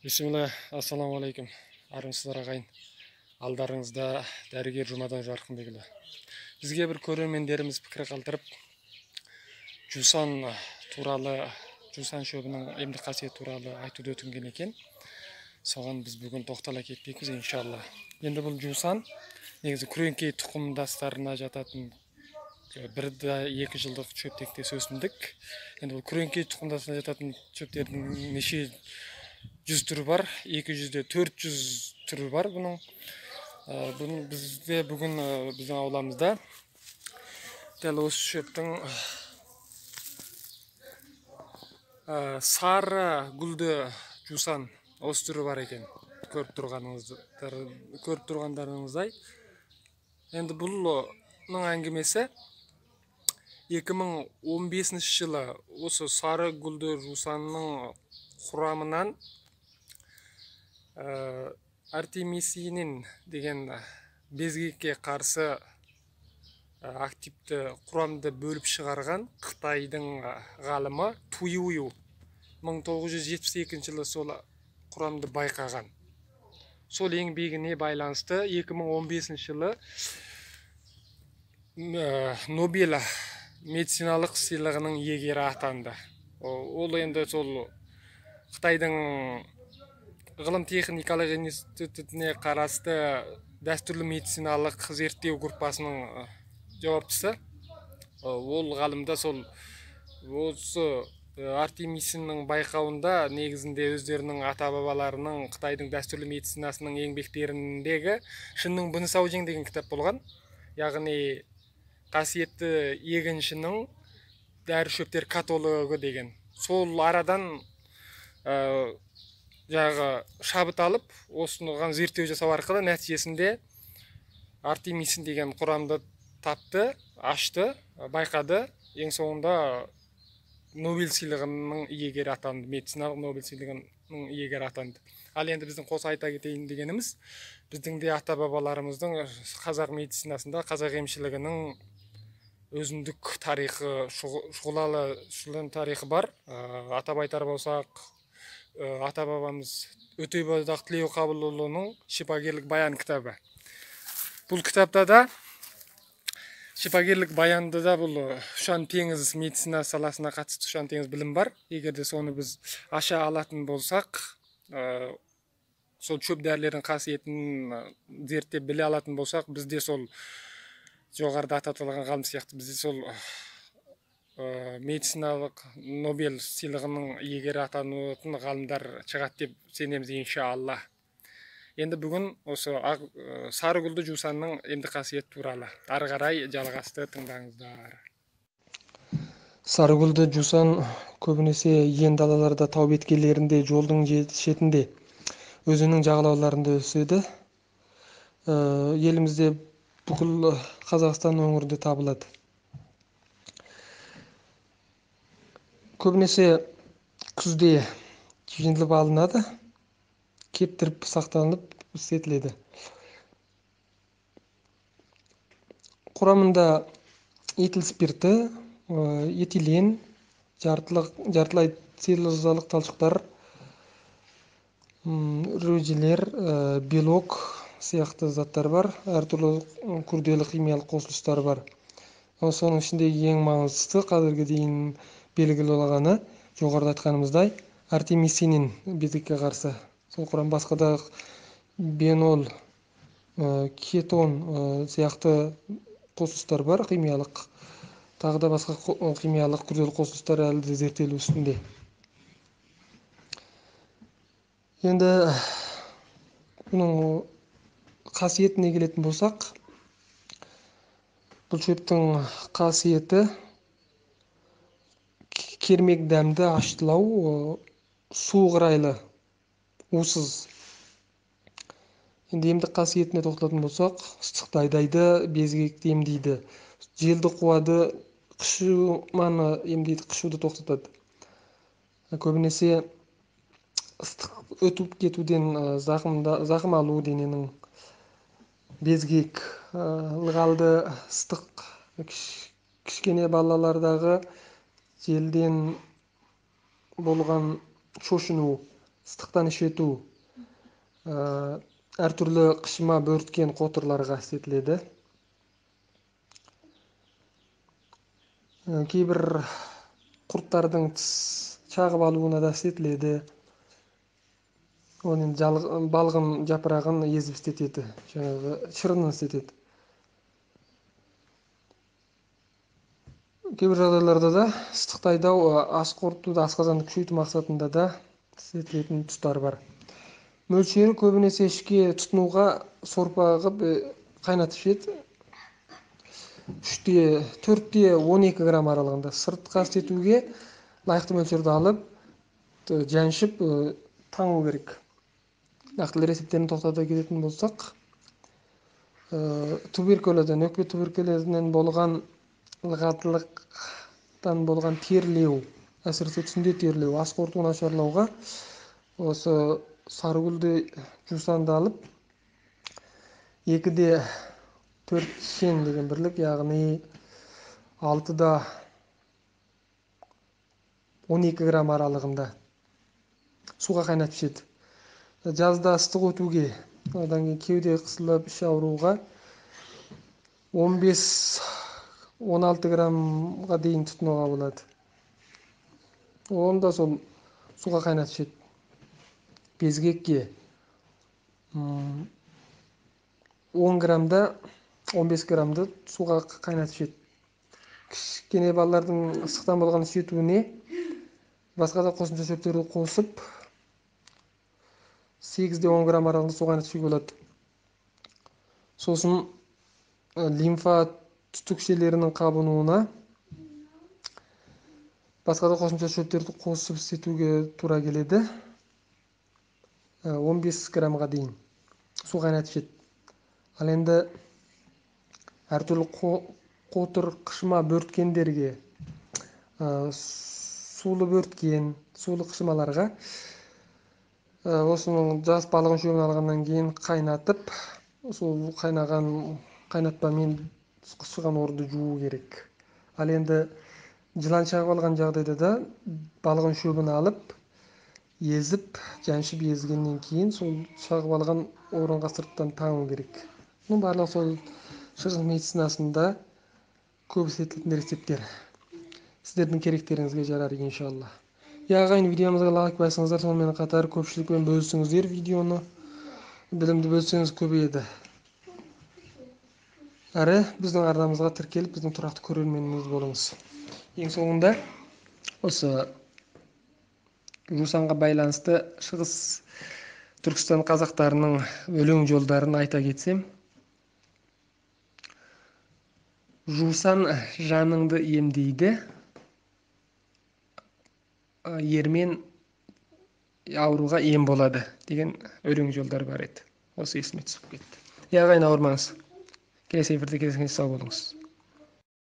Бисмилlah, ассаламу алейкум. Армысыздар ағайын. Алдарыңызда дәрігер Жұмадан Жарқынбекұлы. Бізге бір көрермендеріміз пікір қалдырып, жусан туралы, жусан шөбінің емдік қасиеті туралы айтуды өтінген екен. Соған біз бүгін тоқтала кетпекпіз, иншалла. Енді бұл жусан негізі күреңкей тұқымдастарына жататын бірді 2 жылдық шөптектес өсімдік. Енді бұл күреңкей тұқымдастарына жататын шөптердің неше 100 түрі бар, 200-де 400 түрі бар бұның. Бізде бүгін біздің ауламызда дәл осы шөптің сары гүлді жусан осы түрі бар екен. Көріп тұрғандарыңыздай. Енді бұның әңгімесі 2015 жылы осы сары гүлді жусанның құрамынан артемисинин деген безгекке қарсы активті құрамды бөліп шығарған Қытайдың ғалымы Туюю 1972 жылы сол құрамды байқаған. Сол еңбегіне байланысты 2015 жылы Нобель медициналық сыйлығының иегері атанды. Ол енді сол Қытайдың ғылым техникалық институтіне қарасты дәстүрлі медициналық зерттеу группасының жауаптысы. Ол ғалымда сол осы артемисиннің байқауында негізінде өздерінің ата-бабаларының Қытайдың дәстүрлі медицинасының еңбектеріндегі шынның бынысаужең деген кітап болған. Яғни қасиетті егіншінің дәрі шөптер каталогы деген. Сол арадан шабыт алып, осыған зерттеу жасау арқылы нәтижесінде артемисин деген құрамды тапты, ашты, байқады. Ең соңында Нобель сыйлығының иегері атанды, медициналық Нобель сыйлығының иегері атанды. Ал енді біздің қоса айта кетейін дегеніміз, біздің де ата-бабаларымыздың қазақ медицинасында, қазақ емшілігінің өзіндік тарихы, шұғылалы тарихы бар. Атап айтар болсақ, ата-бабамыз Өтейбойдақ Тілеуқабылұлының Шипагерлік баян кітабы. Бұл кітапта да, Шипагерлік баянда да бұл ұшан теңіз медицина саласына қатысты ұшан теңіз білім бар. Егерде соны біз аша алатын болсақ, сол шөп дәрілердің қасиетін зерттеп біле алатын болсақ, бізде сол жоғарыда ататылған ғалым сияқты бізде сол медициналық Нобель сыйлығының иегері атанатын ғалымдар шығады деп сенеміз, иншалла. Енді бүгін осы сары гүлді жусанның емдік қасиеті туралы ары қарай жалғасты тыңдаңыздар. Сары гүлді жусан көбінесе иен далаларда, тау беткейлерінде, жолдың шетінде, өзеннің жағалауларында өседі. Елімізде бүкіл Қазақстан өңірінде табылады. Көбінесе күзде жиналып алынады, кептіріп сақталынып істетіледі. Құрамында этил спирті, этилен, жартылай целлюлозалық талшықтар, рөжелер, белок сияқты заттар бар, әртүрлі күрделі химиялық қосылыстар бар. Соның ішінде ең маңыздысы қазірге дейін белгілі болғаны, жоғарыда айтқанымыздай, артемисинин безгекке қарсы. Сол құрам басқа да бенол, кетон сияқты қосылыстар бар, химиялық. Тағы да басқа химиялық күрделі қосылыстар әлі де зерттелу үстінде. Енді бұның қасиетіне келетін болсақ, бұл шөптің қасиеті кермек дәмді, аштылау, суық райлы, усыз. Енді емдік қасиетіне тоқталатын болсақ, ыстықты айдайды, безгекті емдейді, желді қуады, қышыманы емдейді, қышуды тоқтатады. Көбінесе ыстық өтіп кетуден зақым алу дененің, безгек, ылғалды ыстық, кішкене балалардағы желден болған шошыну, ыстықтан ішету әртүрлі қышыма бөрткен қотырларға істетіледі. Кейбір құрттардың тіс шағып алуына да істетіледі. Оның балғын жапырағын езіп істетеді, жаңағы шырынын істетеді. Кейбір жағдайларда да ыстықты айдау ас қорытуды асқазанды күшейту мақсатында да істетілетін тұстар бар. Мөлшері көбінесе ішке тұтынуға сорпа қып қайнатып ішеді. 4-12 грамм аралығында. Сыртқа істетуге лайықты мөлшерді алып, жаншып таңу керек. Нақтылы рецепттерін тоқтата кететін болсақ, туберкулездан, өкпе туберкулезінен болған ылғалдылықтан болған терлеу, әсіресе түсінде терлеу, ас қорыту нашарлауға осы сарыгүлді жусанды алып, 2-4 шен деген бірлік, яғни 6-12 грамм аралығында суға қайнатып ішеді. Жазда ыстық өтуге, одан кейін кеуде қысылып, іш ауруға 15-16 граммға дейін тұтынуға болады. Онда сол суға қайнатып ішеді. Безгекке 10 граммда 15 граммды суға қайнатып ішеді. Кішкене балалардың ыстықтан болған ішетуіне басқа да қосымша шөптерді қосып 8-10 грамм аралығында су қайнатып ішуге болады. Сосын лимфа түтікшелерінің қабынуына басқа да қосымша шөптерді қосып істетуге тура келеді. 15 граммға дейін су қайнатып ішеді. Ал енді әртүрлі қотыр қышыма бөрткендерге, сулы бөрткен, сулы қышымаларға осының жас балғын шөбін алғаннан кейін қайнатып, сол қайнатпамен қышыған орынды жуу керек. Ал енді жылан шағып алған жағдайда да балғын шөбін алып, езіп, жаншып езгеннен кейін сол шағып алған орынға сырттан таңу керек. Бұның барлығы сол шығыс медицинасында көп істетілетін рецепттер. Сіздердің керектеріңізге жарар иншалла. Ағайын, видеомызға лайк басыңыздар, сонымен қатар көпшілікпен бөлісіңіздер видеоны. Білімді бөлсеңіз көбейеді. Әрі біздің арнамызға тіркеліп, біздің тұрақты көрерменіміз болыңыз. Ең соңында осы жусанға байланысты шығыс Түркістан қазақтарының өлең жолдарын айта кетсем: жусан жаныңды емдейді, ермен ауруға ем болады деген өлең жолдар бар еді. Осы есіме түсіп кетті. Ағайын, ауырмаңыз. Келесі эфирде кездескенше сау болыңыз.